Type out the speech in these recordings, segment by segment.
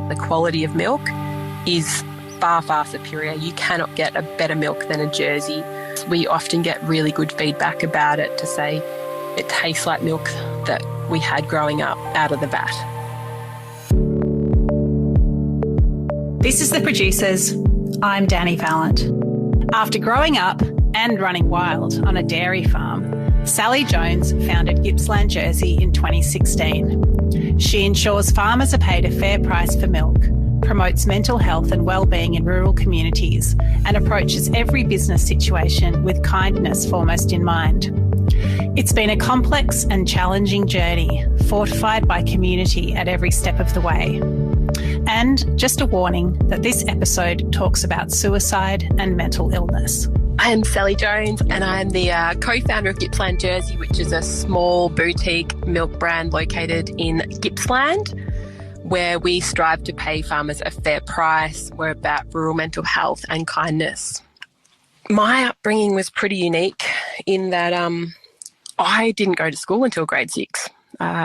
The quality of milk is far, far superior. You cannot get a better milk than a Jersey. We often get really good feedback about it to say it tastes like milk that we had growing up out of the vat. This is The Producers. I'm Dani Valent. After growing up and running wild on a dairy farm, Sallie Jones founded Gippsland Jersey in 2016. She ensures farmers are paid a fair price for milk, promotes mental health and wellbeing in rural communities, and approaches every business situation with kindness foremost in mind. It's been a complex and challenging journey, fortified by community at every step of the way. And just a warning that this episode talks about suicide and mental illness. I am Sallie Jones and I'm the co-founder of Gippsland Jersey, which is a small boutique milk brand located in Gippsland, where we strive to pay farmers a fair price. We're about rural mental health and kindness. My upbringing was pretty unique in that I didn't go to school until grade 6,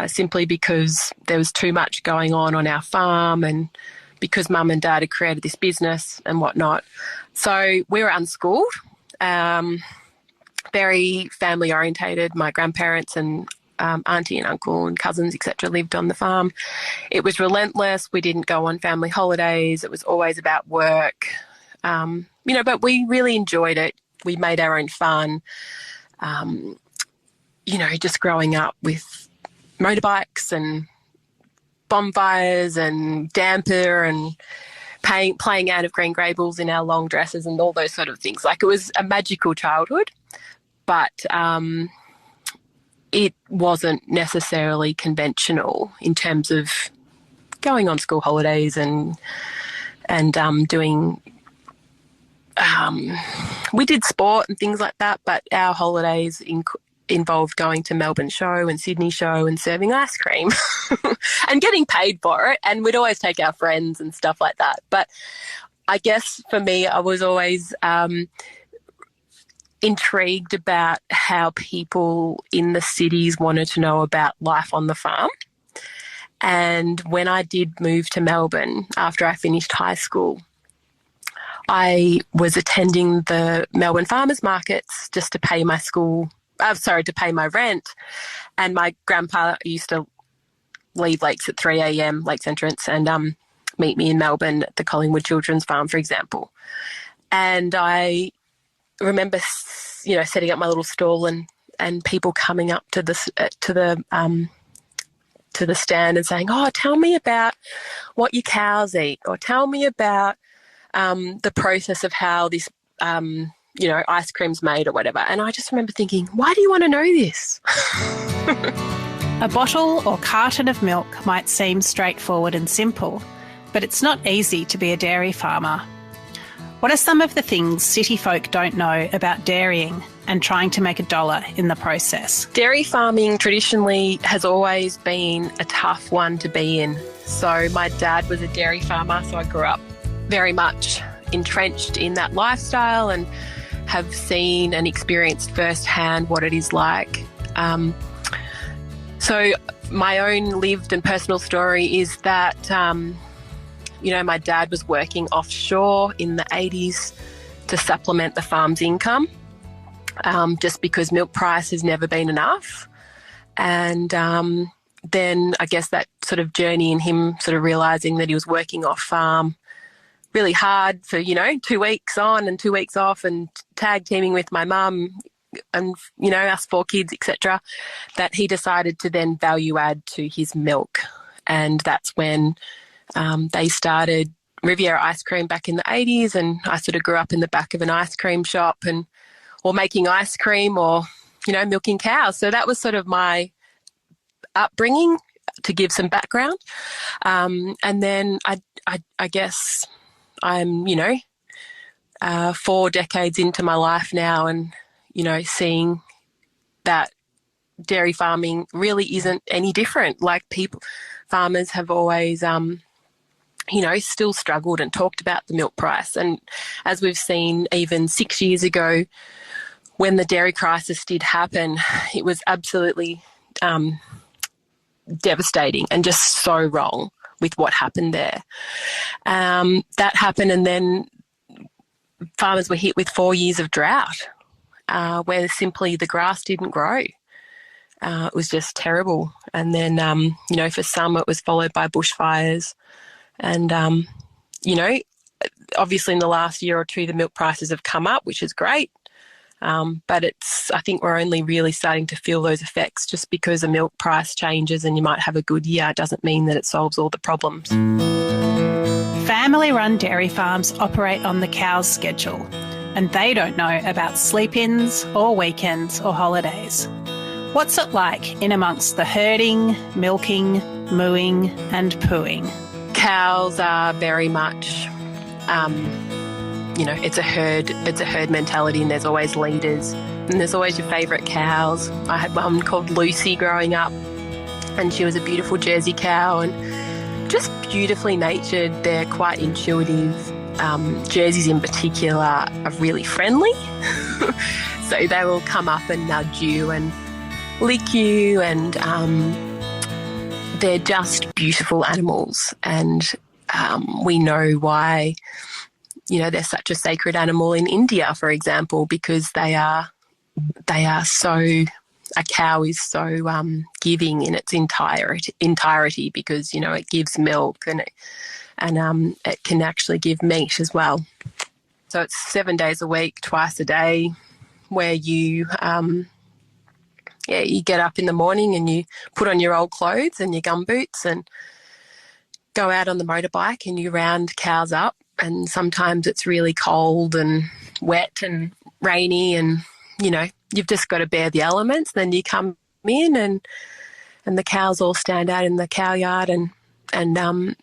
simply because there was too much going on our farm and because Mum and Dad had created this business and whatnot. So we were unschooled, very family orientated. My grandparents and auntie and uncle and cousins, etc., lived on the farm. It was relentless. We didn't go on family holidays. It was always about work, but we really enjoyed it. We made our own fun, just growing up with motorbikes and bonfires and damper and playing out of Green Gables in our long dresses and all those sort of things. Like, it was a magical childhood, but it wasn't necessarily conventional in terms of going on school holidays and doing. We did sport and things like that, but our holidays involved going to Melbourne show and Sydney show and serving ice cream and getting paid for it. And we'd always take our friends and stuff like that. But I guess for me, I was always intrigued about how people in the cities wanted to know about life on the farm. And when I did move to Melbourne after I finished high school, I was attending the Melbourne farmers markets just to pay my to pay my rent. And my grandpa used to leave Lakes at 3 a.m, Lakes entrance, and meet me in Melbourne at the Collingwood Children's Farm, for example. And I remember, setting up my little stall and people coming up to the stand and saying, "Oh, tell me about what your cows eat," or "Tell me about the process of how this ice cream's made," or whatever. And I just remember thinking, why do you want to know this? A bottle or carton of milk might seem straightforward and simple, but it's not easy to be a dairy farmer. What are some of the things city folk don't know about dairying and trying to make a dollar in the process? Dairy farming traditionally has always been a tough one to be in. So my dad was a dairy farmer, so I grew up very much entrenched in that lifestyle and have seen and experienced firsthand what it is like. So my own lived and personal story is that my dad was working offshore in the 80s to supplement the farm's income, just because milk price has never been enough. And then I guess that sort of journey in him sort of realising that he was working off farm really hard for, 2 weeks on and 2 weeks off and tag teaming with my mum and, us 4 kids, etc., that he decided to then value add to his milk. And that's when they started Riviera Ice Cream back in the 80s, and I sort of grew up in the back of an ice cream shop or making ice cream or, milking cows. So that was sort of my upbringing, to give some background. And then I guess I'm, 4 decades into my life now and, seeing that dairy farming really isn't any different. Like, farmers have always, still struggled and talked about the milk price. And as we've seen even 6 years ago, when the dairy crisis did happen, it was absolutely devastating and just so wrong with what happened there. That happened, and then farmers were hit with 4 years of drought, where simply the grass didn't grow. It was just terrible. And then, for some it was followed by bushfires. And, obviously in the last year or two the milk prices have come up, which is great. But I think we're only really starting to feel those effects. Just because a milk price changes and you might have a good year doesn't mean that it solves all the problems. Family-run dairy farms operate on the cow's schedule, and they don't know about sleep-ins or weekends or holidays. What's it like in amongst the herding, milking, mooing and pooing? Cows are very much, it's a herd mentality, and there's always leaders, and there's always your favourite cows. I had one called Lucy growing up, and she was a beautiful Jersey cow and just beautifully natured. They're quite intuitive. Jerseys in particular are really friendly. So they will come up and nudge you and lick you, and they're just beautiful animals. And we know why, they're such a sacred animal in India, for example, because they are so, a cow is so giving in its entirety because, it gives milk and it can actually give meat as well. So it's 7 days a week, twice a day, where you get up in the morning and you put on your old clothes and your gumboots and go out on the motorbike and you round cows up. And sometimes it's really cold and wet and rainy, and, you've just got to bear the elements. Then you come in and the cows all stand out in the cow yard, and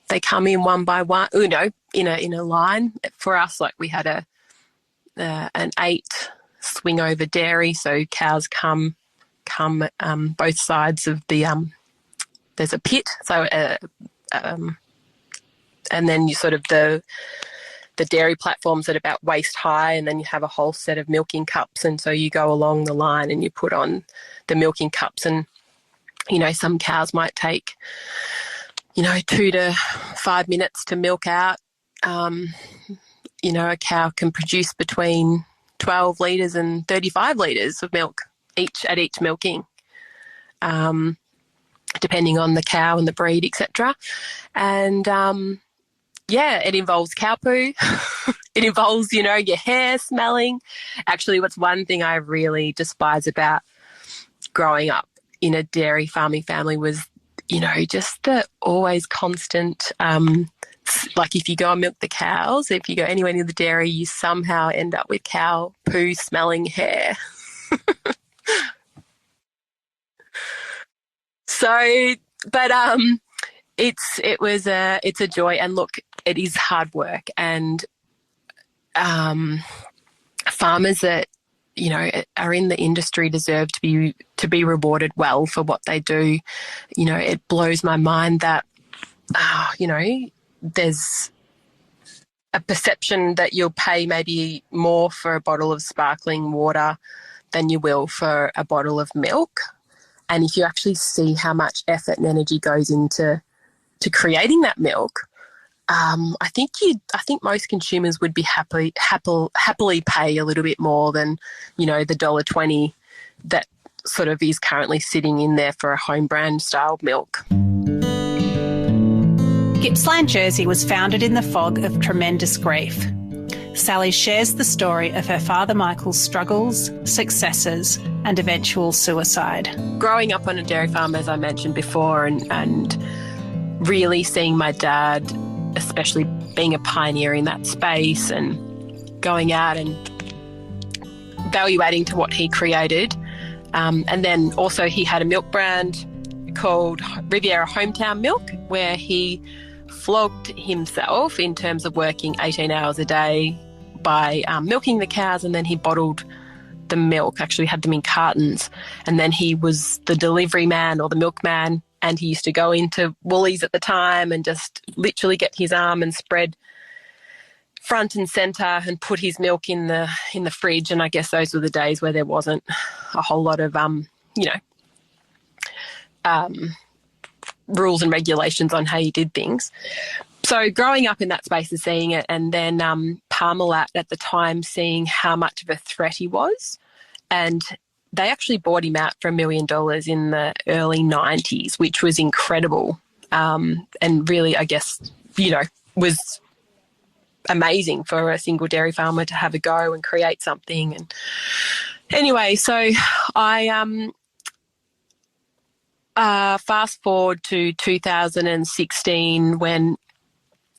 they come in one by one, in a line. For us, like, we had an 8 swing over dairy, so cows come both sides of the there's a pit, so and then you sort of the dairy platforms at about waist high, and then you have a whole set of milking cups, and so you go along the line and you put on the milking cups, and some cows might take 2 to 5 minutes to milk out. A cow can produce between 12 litres and 35 litres of milk at each milking, depending on the cow and the breed, etc. And it involves cow poo. It involves, your hair smelling. Actually, what's one thing I really despise about growing up in a dairy farming family was, just the always constant, like if you go and milk the cows, if you go anywhere near the dairy, you somehow end up with cow poo smelling hair. So, but it's a joy, and look, it is hard work, and farmers that are in the industry deserve to be rewarded well for what they do. It blows my mind that there's a perception that you'll pay maybe more for a bottle of sparkling water than you will for a bottle of milk. And if you actually see how much effort and energy goes into creating that milk, I think most consumers would be happily pay a little bit more than the $1.20 that sort of is currently sitting in there for a home brand style milk. Gippsland Jersey was founded in the fog of tremendous grief. Sallie shares the story of her father Michael's struggles, successes and eventual suicide. Growing up on a dairy farm, as I mentioned before, and really seeing my dad, especially being a pioneer in that space and going out and value adding to what he created. And then also he had a milk brand called Riviera Hometown Milk, where he flogged himself in terms of working 18 hours a day by milking the cows, and then he bottled the milk, actually had them in cartons, and then he was the delivery man or the milkman, and he used to go into Woolies at the time and just literally get his arm and spread front and centre and put his milk in the fridge. And I guess those were the days where there wasn't a whole lot of rules and regulations on how you did things. So growing up in that space and seeing it, and then Parmalat at the time seeing how much of a threat he was, and they actually bought him out for $1 million in the early 90s, which was incredible, and really, I guess, was amazing for a single dairy farmer to have a go and create something. And anyway, so I fast forward to 2016 when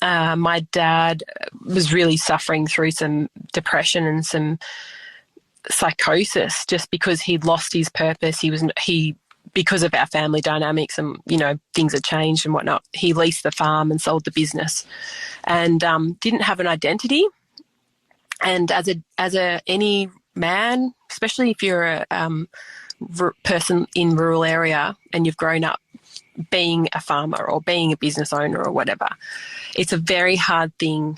my dad was really suffering through some depression and some psychosis just because he'd lost his purpose. Because of our family dynamics and, things had changed and whatnot, he leased the farm and sold the business and didn't have an identity. And as any man, especially if you're a person in rural area and you've grown up being a farmer or being a business owner or whatever, it's a very hard thing,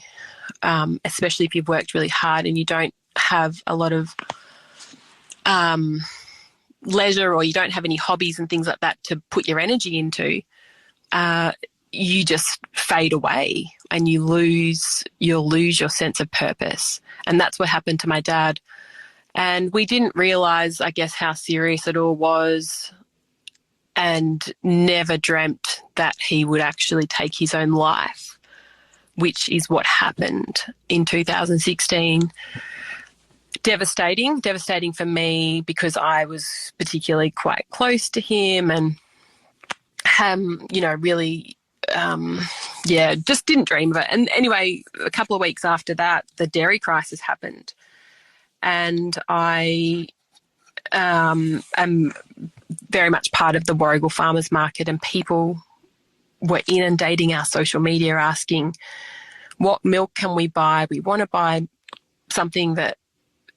especially if you've worked really hard and you don't have a lot of leisure or you don't have any hobbies and things like that to put your energy into. You just fade away and you'll lose your sense of purpose. And that's what happened to my dad. And we didn't realise, I guess, how serious it all was, and never dreamt that he would actually take his own life, which is what happened in 2016. Devastating for me because I was particularly quite close to him and, really, just didn't dream of it. And anyway, a couple of weeks after that, the dairy crisis happened. And I am very much part of the Warragul Farmers Market, and people were inundating our social media asking, what milk can we buy? We want to buy something that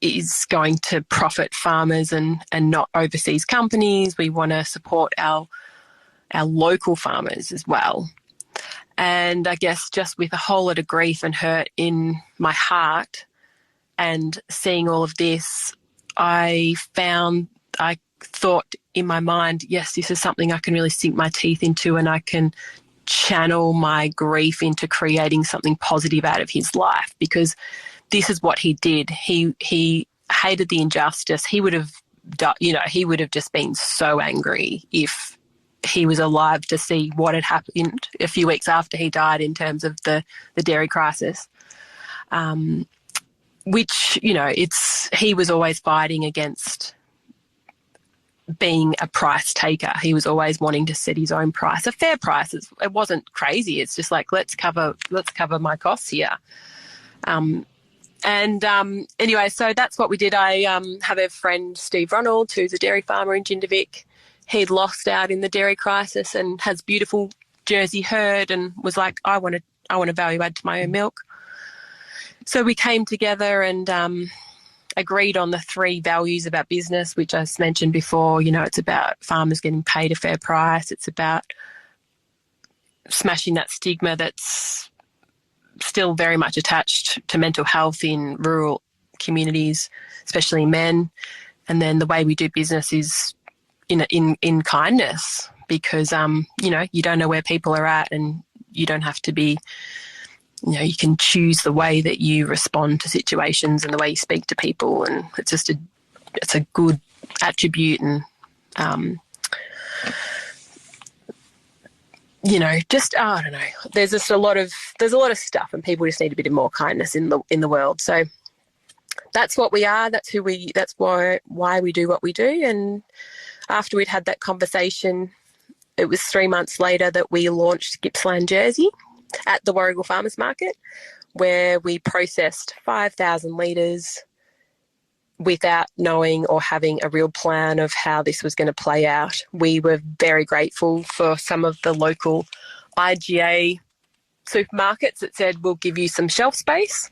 is going to profit farmers and not overseas companies. We want to support our local farmers as well. And I guess just with a whole lot of grief and hurt in my heart and seeing all of this, I thought in my mind, yes, this is something I can really sink my teeth into, and I can channel my grief into creating something positive out of his life, because this is what he did. He hated the injustice. He would have just been so angry if he was alive to see what had happened a few weeks after he died in terms of the dairy crisis. Which, he was always fighting against being a price taker. He was always wanting to set his own price, a fair price. It wasn't crazy. It's just like, let's cover my costs here. Anyway, so that's what we did. I have a friend, Steve Ronald, who's a dairy farmer in Jindivick. He'd lost out in the dairy crisis and has beautiful Jersey herd, and was like, I want to value add to my own milk. So we came together and agreed on the 3 values about business, which I mentioned before. It's about farmers getting paid a fair price. It's about smashing that stigma that's still very much attached to mental health in rural communities, especially men. And then the way we do business is in kindness, because, you don't know where people are at, and you don't have to be, you can choose the way that you respond to situations and the way you speak to people. And it's just it's a good attribute. And, I don't know, there's a lot of stuff, and people just need a bit of more kindness in the world. So that's what we are. That's why we do what we do. And after we'd had that conversation, it was 3 months later that we launched Gippsland Jersey at the Warragul Farmers Market, where we processed 5,000 litres without knowing or having a real plan of how this was going to play out. We were very grateful for some of the local IGA supermarkets that said, we'll give you some shelf space.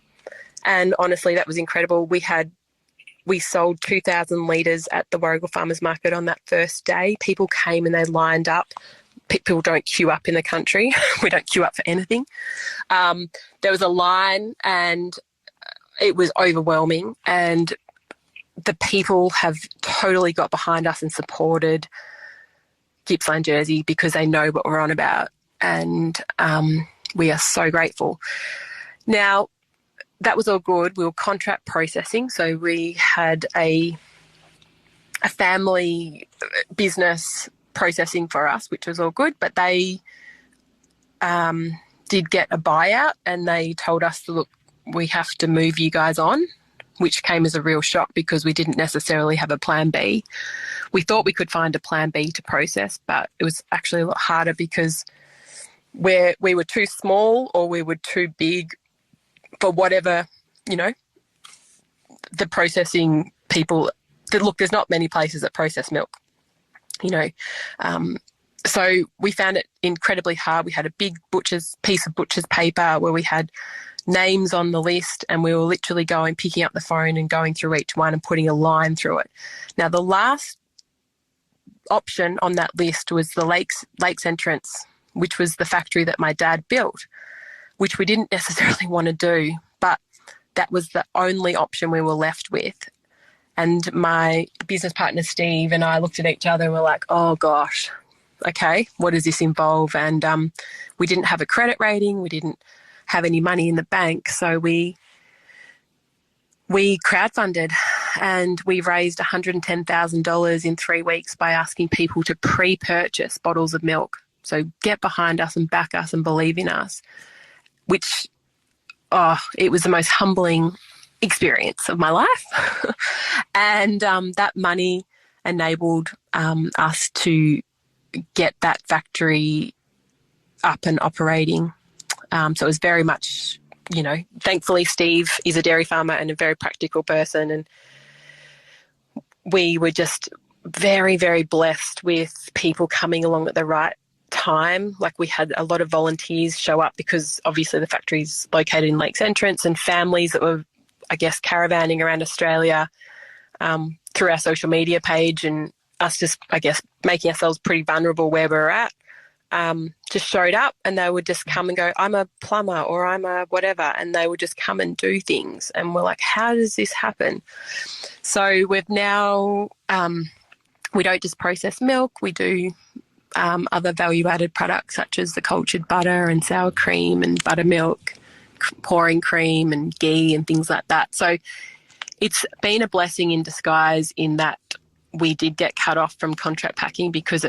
And honestly, that was incredible. We sold 2,000 litres at the Warragul Farmers Market on that first day. People came and they lined up. People don't queue up in the country. We don't queue up for anything. There was a line and it was overwhelming, and the people have totally got behind us and supported Gippsland Jersey because they know what we're on about, and we are so grateful. Now, that was all good. We were contract processing, so we had a family business processing for us, which was all good, but they did get a buyout, and they told us, look, we have to move you guys on, which came as a real shock because we didn't necessarily have a plan B. We thought we could find a plan B to process, but it was actually a lot harder because we were too small or we were too big for whatever, the processing people. Look, there's not many places that process milk, so we found it incredibly hard. We had a big piece of butcher's paper where we had names on the list, and we were literally picking up the phone and going through each one and putting a line through it. Now, the last option on that list was the Lakes Entrance, which was the factory that my dad built, which we didn't necessarily want to do, but that was the only option we were left with. And my business partner, Steve, and I looked at each other and were like, oh, gosh, okay, what does this involve? And we didn't have a credit rating. We didn't have any money in the bank. So we crowdfunded, and we raised $110,000 in 3 weeks by asking people to pre-purchase bottles of milk. So get behind us and back us and believe in us, which, it was the most humbling experience of my life. And that money enabled us to get that factory up and operating. So it was very much, thankfully Steve is a dairy farmer and a very practical person, and we were just very, very blessed with people coming along at the right time. Like, we had a lot of volunteers show up because obviously the factory's located in Lakes Entrance, and families that were, I guess, caravanning around Australia through our social media page, and us just, I guess, making ourselves pretty vulnerable where we're at, just showed up, and they would just come and go, I'm a plumber or I'm a whatever, and they would just come and do things. And we're like, how does this happen? So we've now, we don't just process milk, we do other value-added products such as the cultured butter and sour cream and buttermilk, pouring cream and ghee and things like that. So it's been a blessing in disguise in that we did get cut off from contract packing because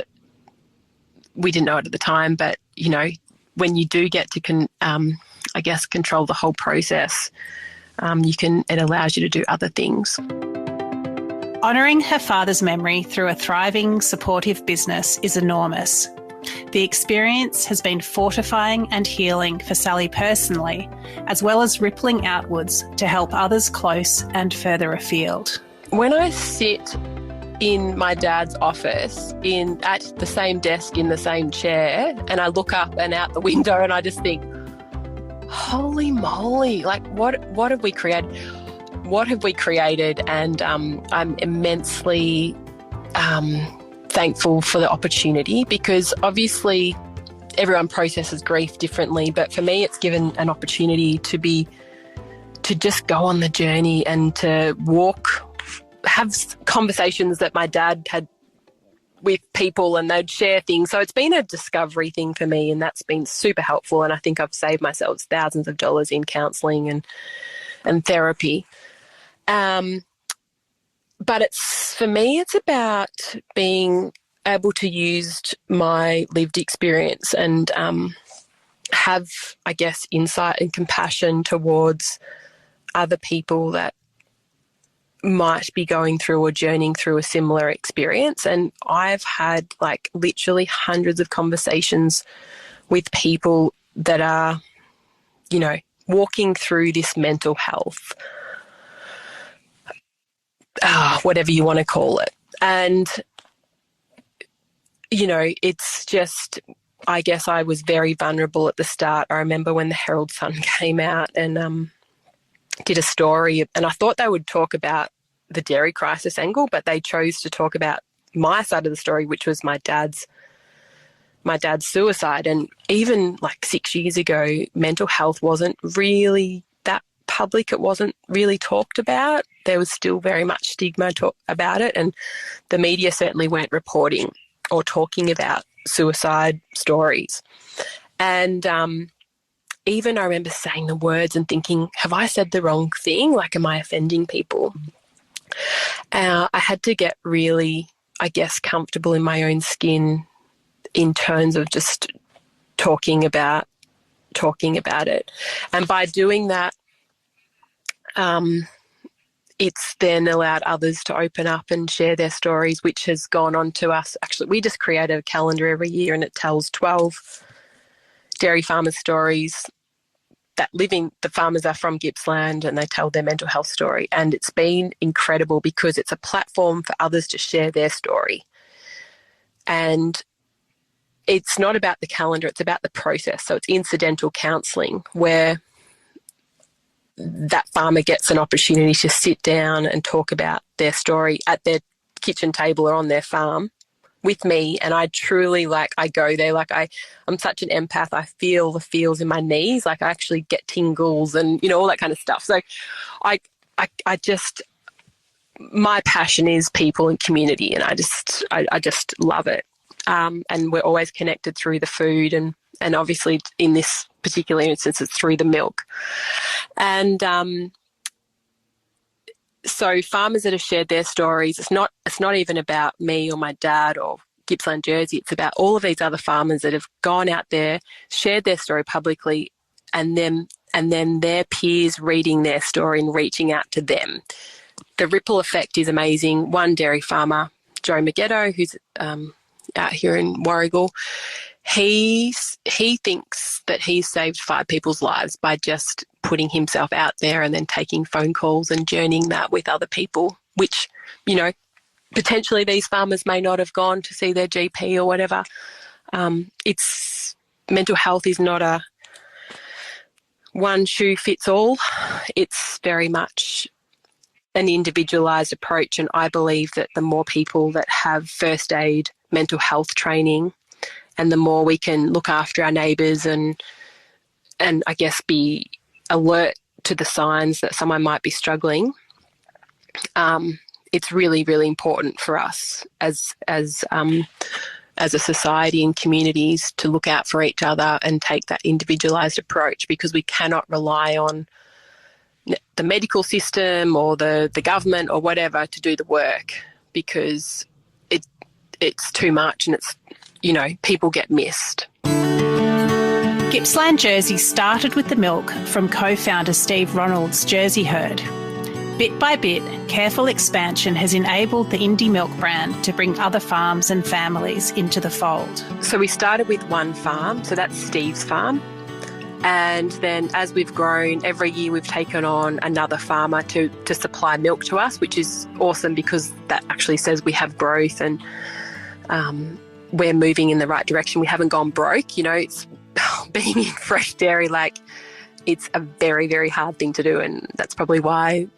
we didn't know it at the time, but, when you do get to, control the whole process, it allows you to do other things. Honouring her father's memory through a thriving, supportive business is enormous. The experience has been fortifying and healing for Sallie personally, as well as rippling outwards to help others close and further afield. When I sit in my dad's office at the same desk in the same chair, and I look up and out the window and I just think, holy moly, like what have we created? What have we created? And I'm immensely thankful for the opportunity, because obviously everyone processes grief differently, but for me it's given an opportunity to just go on the journey and to have conversations that my dad had with people, and they'd share things. So it's been a discovery thing for me, and that's been super helpful. And I think I've saved myself thousands of dollars in counselling and therapy. But for me, it's about being able to use my lived experience and have, I guess, insight and compassion towards other people that might be going through or journeying through a similar experience. And I've had literally hundreds of conversations with people that are, walking through this mental health, whatever you want to call it. And, it's just, I guess I was very vulnerable at the start. I remember when the Herald Sun came out and did a story, and I thought they would talk about the dairy crisis angle, but they chose to talk about my side of the story, which was my dad's suicide. And even 6 years ago, mental health wasn't really that public. It wasn't really talked about. There was still very much stigma about it, and the media certainly weren't reporting or talking about suicide stories. And even I remember saying the words and thinking, have I said the wrong thing? Like, am I offending people? I had to get really, I guess, comfortable in my own skin in terms of just talking about it. And by doing that, it's then allowed others to open up and share their stories, which has gone on to us. Actually, we just create a calendar every year, and it tells 12 dairy farmers' stories that the farmers are from Gippsland, and they tell their mental health story. And it's been incredible because it's a platform for others to share their story. And it's not about the calendar, it's about the process. So it's incidental counselling where that farmer gets an opportunity to sit down and talk about their story at their kitchen table or on their farm with me. And I truly, I go there, I'm such an empath. I feel the feels in my knees. I actually get tingles and, all that kind of stuff. So I just, my passion is people and community, and I just love it. And we're always connected through the food, and obviously in this particular instance it's through the milk. And so farmers that have shared their stories, it's not even about me or my dad or Gippsland Jersey, it's about all of these other farmers that have gone out there, shared their story publicly, and then their peers reading their story and reaching out to them. The ripple effect is amazing. One dairy farmer, Joe Maggetto, who's out here in Warragul, he thinks that he's saved 5 people's lives by just putting himself out there and then taking phone calls and journeying that with other people, which, potentially these farmers may not have gone to see their GP or whatever. It's mental health is not a one shoe fits all. It's very much an individualised approach, and I believe that the more people that have first aid mental health training, and the more we can look after our neighbours and I guess be alert to the signs that someone might be struggling, it's really, really important for us as a society and communities to look out for each other and take that individualised approach, because we cannot rely on the medical system or the government or whatever to do the work, because it's too much, and it's, people get missed. Gippsland Jersey started with the milk from co-founder Steve Ronald's Jersey herd. Bit by bit, careful expansion has enabled the Indie Milk brand to bring other farms and families into the fold. So we started with one farm, so that's Steve's farm. And then as we've grown, every year we've taken on another farmer to supply milk to us, which is awesome because that actually says we have growth and we're moving in the right direction. We haven't gone broke. It's being in fresh dairy, it's a very, very hard thing to do. And that's probably why,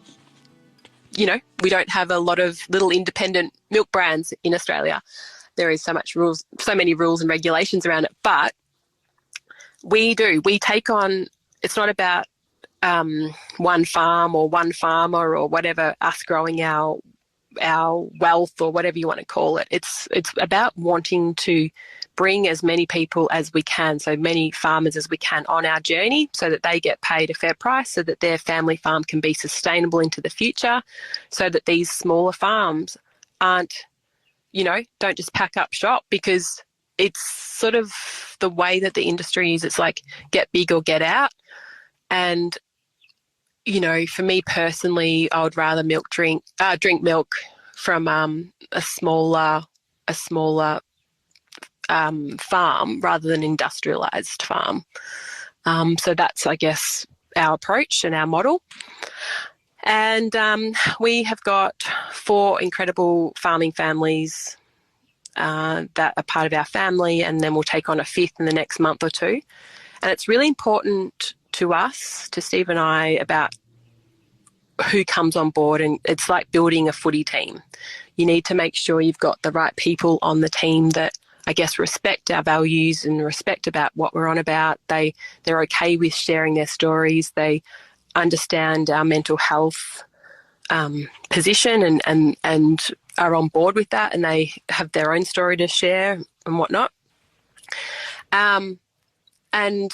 we don't have a lot of little independent milk brands in Australia. There is so many rules and regulations around it. But we take on, it's not about one farm or one farmer or whatever, us growing our wealth or whatever you want to call it. It's about wanting to bring as many people as we can, so many farmers as we can on our journey, so that they get paid a fair price, so that their family farm can be sustainable into the future, so that these smaller farms aren't, don't just pack up shop, because it's sort of the way that the industry is. It's like get big or get out. And, for me personally, I would rather drink milk from a smaller farm rather than industrialised farm. So that's, I guess, our approach and our model. And we have got 4 incredible farming families that are part of our family, and then we'll take on a 5th in the next month or 2. And it's really important to us, to Steve and I, about who comes on board, and it's like building a footy team. You need to make sure you've got the right people on the team that, I guess, respect our values and respect about what we're on about. They're okay with sharing their stories. They understand our mental health position and are on board with that and they have their own story to share and whatnot. And,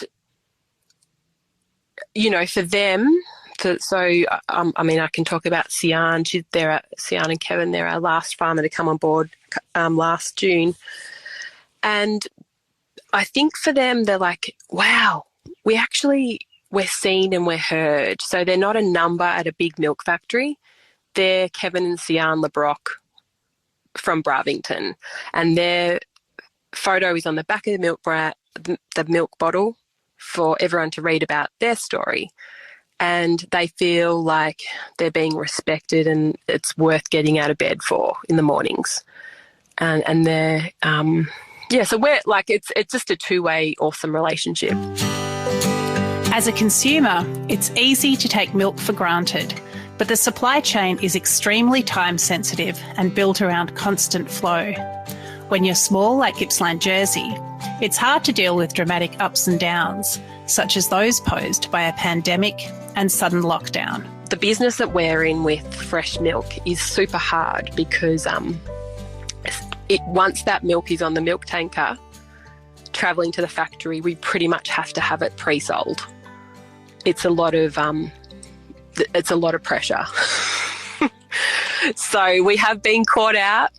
you know, for them, I mean, I can talk about Sian. Sian and Kevin, they're our last farmer to come on board last June. And I think for them, they're like, wow, we're seen and we're heard. So they're not a number at a big milk factory. They're Kevin and Sian LeBrock from Bravington. And their photo is on the back of the milk bottle for everyone to read about their story. And they feel like they're being respected and it's worth getting out of bed for in the mornings. And they're, so we're like, it's just a two-way awesome relationship. As a consumer, it's easy to take milk for granted, but the supply chain is extremely time sensitive and built around constant flow. When you're small like Gippsland Jersey, it's hard to deal with dramatic ups and downs, such as those posed by a pandemic and sudden lockdown. The business that we're in with fresh milk is super hard because once that milk is on the milk tanker, travelling to the factory, we pretty much have to have it pre-sold. It's a lot of pressure. So we have been caught out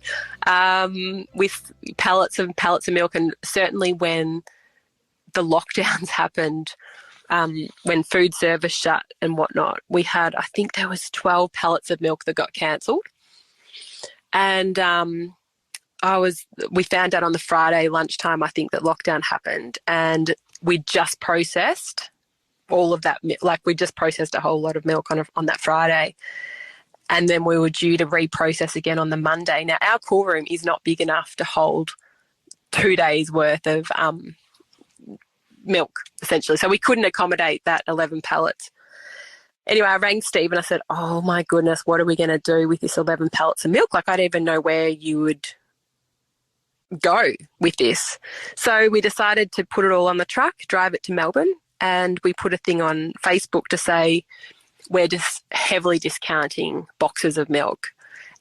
with pallets and pallets of milk, and certainly when the lockdowns happened, when food service shut and whatnot, we had, I think there was 12 pallets of milk that got cancelled. And we found out on the Friday lunchtime, I think, that lockdown happened, and we just processed all of that, like we just processed a whole lot of milk on that Friday. And then we were due to reprocess again on the Monday. Now, our cool room is not big enough to hold 2 days worth of milk, essentially. So we couldn't accommodate that 11 pallets. Anyway, I rang Steve and I said, oh my goodness, what are we going to do with this 11 pallets of milk? Like, I don't even know where you would go with this. So we decided to put it all on the truck, drive it to Melbourne, and we put a thing on Facebook to say we're just heavily discounting boxes of milk.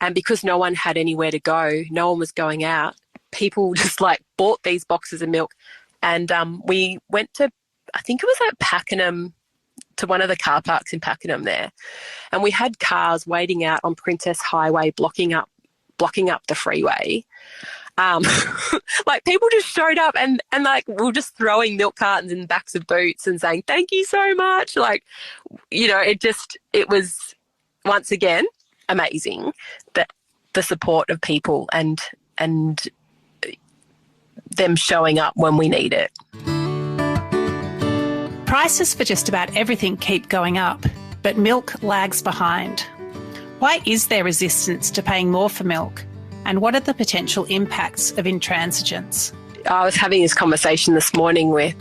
And because no one had anywhere to go, no one was going out, people just like bought these boxes of milk. And we went to, I think it was at Pakenham, to one of the car parks in Pakenham there. And we had cars waiting out on Princess Highway, blocking up the freeway. Like, people just showed up and like, we were just throwing milk cartons in the backs of boots and saying, thank you so much. Like, you know, it was once again amazing that the support of people and them showing up when we need it. Prices for just about everything keep going up, but milk lags behind. Why is there resistance to paying more for milk? And what are the potential impacts of intransigence? I was having this conversation this morning with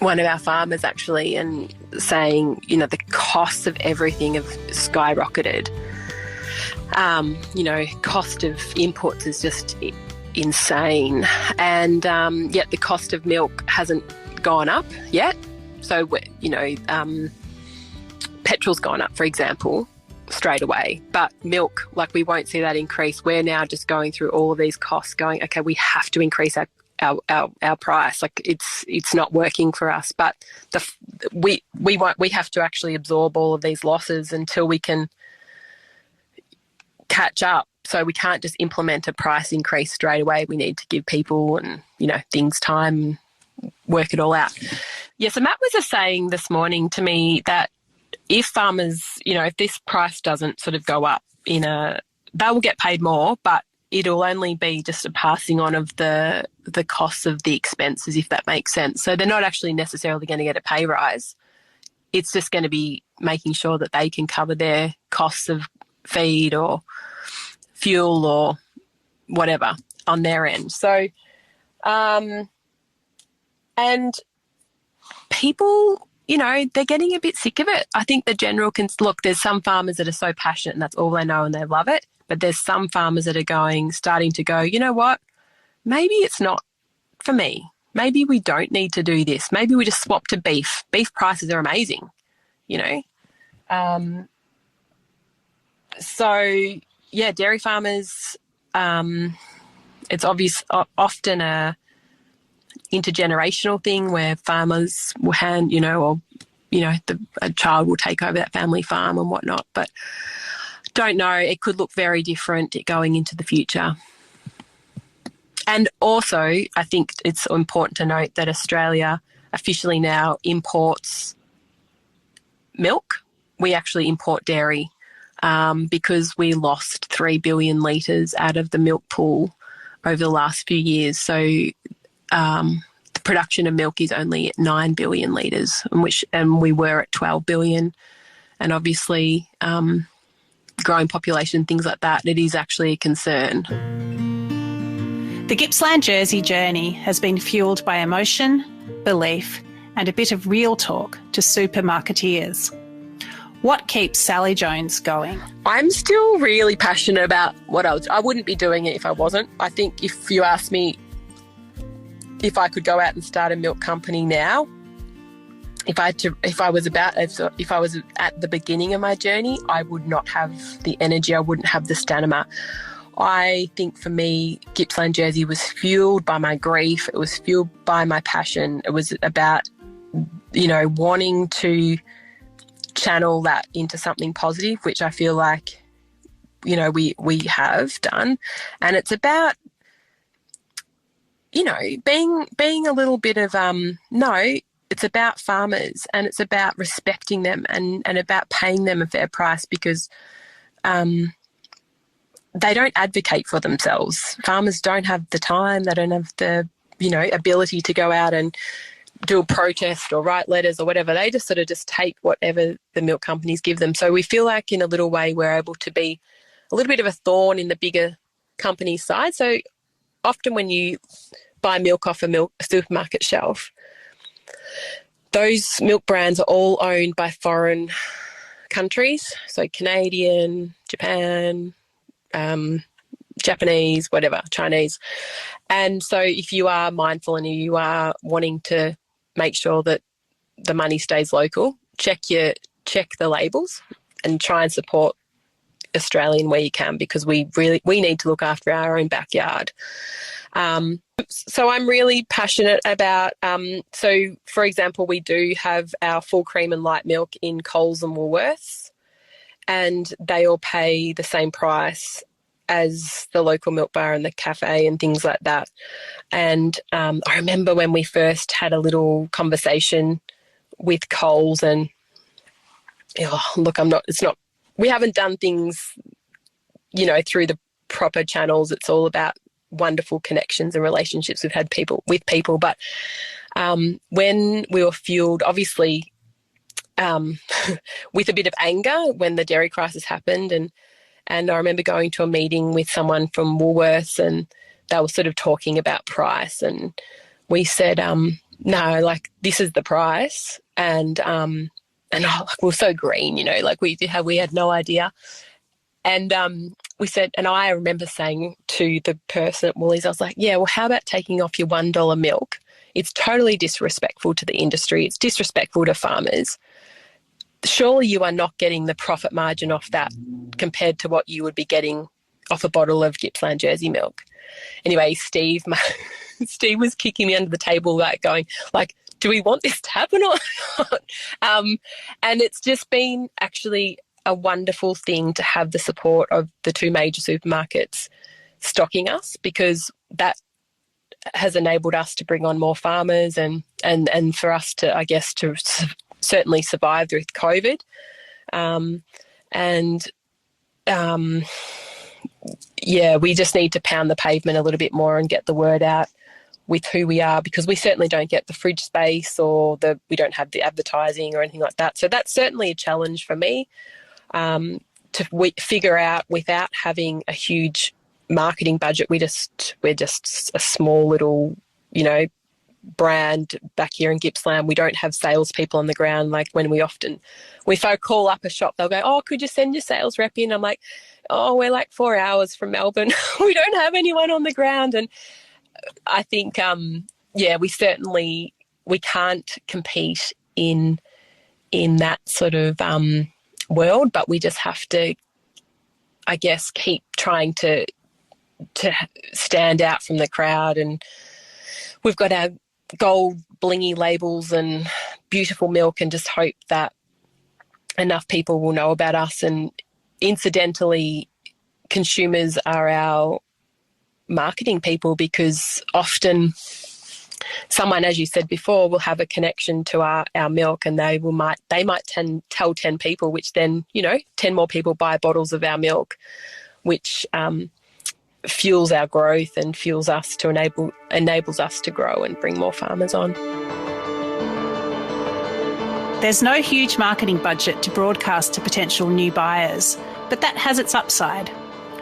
one of our farmers actually, and saying, you know, the costs of everything have skyrocketed. You know, cost of inputs is just insane. And yet the cost of milk hasn't gone up yet. So, you know, petrol's gone up, for example, straight away, but milk, like, we won't see that increase. We're now just going through all of these costs going, okay, we have to increase our price. Like, it's not working for us, but we have to actually absorb all of these losses until we can catch up. So we can't just implement a price increase straight away. We need to give people and, you know, things time, work it all out. Yeah, so Matt was just saying this morning to me that if farmers, you know, if this price doesn't sort of go up they will get paid more, but it'll only be just a passing on of the costs of the expenses, if that makes sense. So they're not actually necessarily going to get a pay rise. It's just going to be making sure that they can cover their costs of feed or fuel or whatever on their end. So, and people, you know, they're getting a bit sick of it. I think the general look, there's some farmers that are so passionate and that's all they know and they love it. But there's some farmers that are starting to go, you know what, maybe it's not for me. Maybe we don't need to do this. Maybe we just swap to beef. Beef prices are amazing, you know. So dairy farmers, it's often a intergenerational thing where farmers will hand, a child will take over that family farm and whatnot. But don't know, it could look very different going into the future. And also, I think it's important to note that Australia officially now imports milk. We actually import dairy because we lost 3 billion litres out of the milk pool over the last few years. So the production of milk is only at 9 billion litres, and we were at 12 billion. And obviously, growing population, things like that, it is actually a concern. The Gippsland Jersey journey has been fuelled by emotion, belief, and a bit of real talk to supermarketeers. What keeps Sallie Jones going? I'm still really passionate about what I wouldn't be doing it if I wasn't. I think if you asked me if I could go out and start a milk company now, if I was at the beginning of my journey, I would not have the energy. I wouldn't have the stamina. I think for me, Gippsland Jersey was fueled by my grief. It was fueled by my passion. It was about, wanting to channel that into something positive, which I feel like, we have done. And it's about, being a little bit of, it's about farmers, and it's about respecting them and about paying them a fair price, because they don't advocate for themselves. Farmers don't have the time. They don't have the, ability to go out and do a protest or write letters or whatever. They just take whatever the milk companies give them. So we feel like in a little way we're able to be a little bit of a thorn in the bigger company side. So often when you buy milk off a supermarket shelf, those milk brands are all owned by foreign countries, so Canadian, Japan, Japanese, whatever, Chinese. And so if you are mindful and you are wanting to make sure that the money stays local, check the labels and try and support Australian where you can, because we need to look after our own backyard. So I'm really passionate about, so for example, we do have our full cream and light milk in Coles and Woolworths, and they all pay the same price as the local milk bar and the cafe and things like that. And I remember when we first had a little conversation with Coles, and we haven't done things, through the proper channels. It's all about wonderful connections and relationships we've had with people. But when we were fueled, obviously, with a bit of anger when the dairy crisis happened, and I remember going to a meeting with someone from Woolworths, and they were sort of talking about price, and we said, no, this is the price, and we were so green, we had no idea. And we said, and I remember saying to the person at Woolies, I was like, yeah, well, how about taking off your $1 milk? It's totally disrespectful to the industry. It's disrespectful to farmers. Surely you are not getting the profit margin off that compared to what you would be getting off a bottle of Gippsland Jersey milk. Anyway, Steve was kicking me under the table, going, do we want this to happen or not? And it's just been actually a wonderful thing to have the support of the two major supermarkets stocking us, because that has enabled us to bring on more farmers and for us to, I guess, to certainly survive with COVID. We just need to pound the pavement a little bit more and get the word out with who we are, because we certainly don't get the fridge space or we don't have the advertising or anything like that. So that's certainly a challenge for me to figure out without having a huge marketing budget. We're just a small little, brand back here in Gippsland. We don't have salespeople on the ground. If I call up a shop, they'll go, oh, could you send your sales rep in? I'm like, oh, we're 4 hours from Melbourne. We don't have anyone on the ground. And I think, we can't compete in that sort of world, but we just have to I guess, keep trying to stand out from the crowd. And we've got our gold blingy labels and beautiful milk, and just hope that enough people will know about us. And incidentally, consumers are our marketing people, because often someone, as you said before, will have a connection to our milk, and they might tell 10 people, which then, 10 more people buy bottles of our milk, which fuels our growth and fuels us to enables us to grow and bring more farmers on. There's no huge marketing budget to broadcast to potential new buyers, but that has its upside.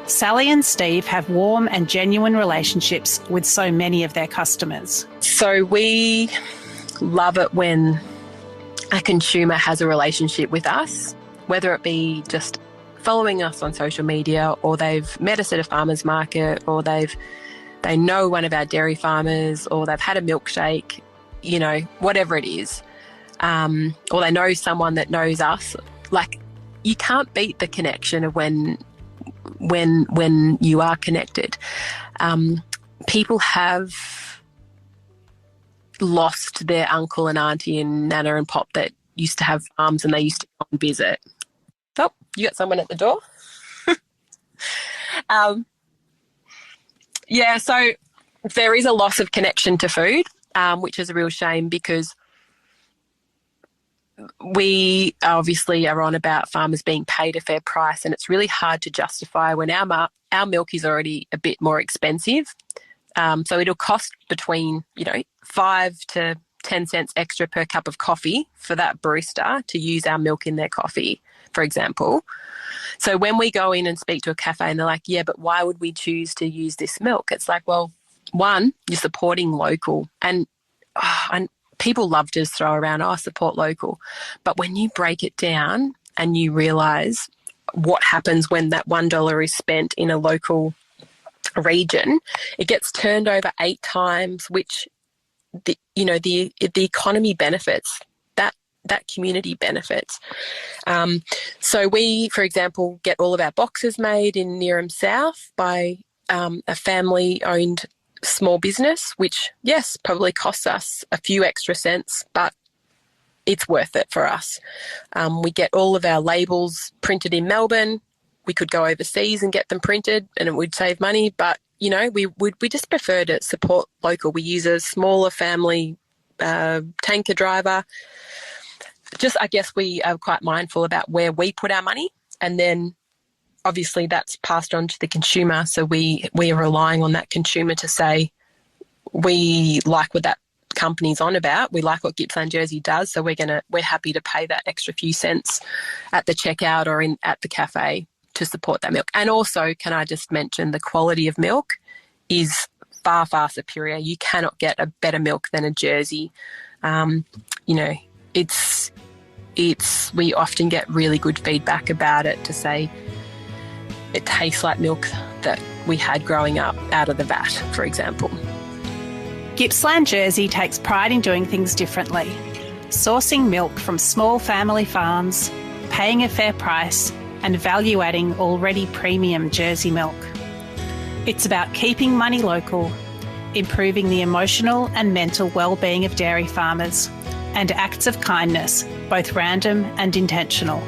Sallie and Steve have warm and genuine relationships with so many of their customers. So we love it when a consumer has a relationship with us, whether it be just following us on social media, or they've met us at a farmer's market, or they know one of our dairy farmers, or they've had a milkshake, whatever it is, or they know someone that knows us. Like, you can't beat the connection of when you are connected. People have lost their uncle and auntie and nana and pop that used to have farms, and they used to go and visit. Oh, you got someone at the door? So there is a loss of connection to food, which is a real shame, because we obviously are on about farmers being paid a fair price, and it's really hard to justify when our milk is already a bit more expensive. So it'll cost between 5 to 10 cents extra per cup of coffee for that barista to use our milk in their coffee, for example. So when we go in and speak to a cafe and they're like, yeah, but why would we choose to use this milk? It's like, well, one, you're supporting local, and people love to throw around, support local. But when you break it down and you realise what happens when that $1 is spent in a local region, it gets turned over 8 times, which the economy benefits, that community benefits. So we, for example, get all of our boxes made in Nearham South by a family-owned small business, which, yes, probably costs us a few extra cents, but it's worth it for us. We get all of our labels printed in Melbourne. We could go overseas and get them printed, and it would save money, but we just prefer to support local. We use a smaller family tanker driver. Just, I guess, we are quite mindful about where we put our money, and then obviously that's passed on to the consumer. So we are relying on that consumer to say, we like what that company's on about. We like what Gippsland Jersey does. So we're happy to pay that extra few cents at the checkout or at the cafe to support that milk. And also, can I just mention, the quality of milk is far, far superior. You cannot get a better milk than a Jersey. We often get really good feedback about it, to say it tastes like milk that we had growing up out of the vat, for example. Gippsland Jersey takes pride in doing things differently, sourcing milk from small family farms, paying a fair price, and value-adding already premium Jersey milk. It's about keeping money local, improving the emotional and mental well-being of dairy farmers, and acts of kindness, both random and intentional.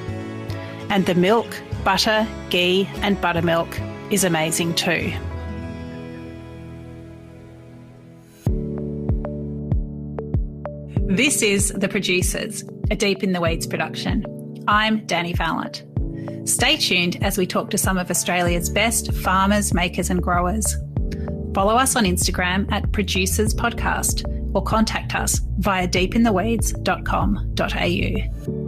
And the milk, butter, ghee and buttermilk is amazing too. This is The Producers, a Deep in the Weeds production. I'm Dani Valent. Stay tuned as we talk to some of Australia's best farmers, makers and growers. Follow us on Instagram at Producers Podcast, or contact us via deepintheweeds.com.au.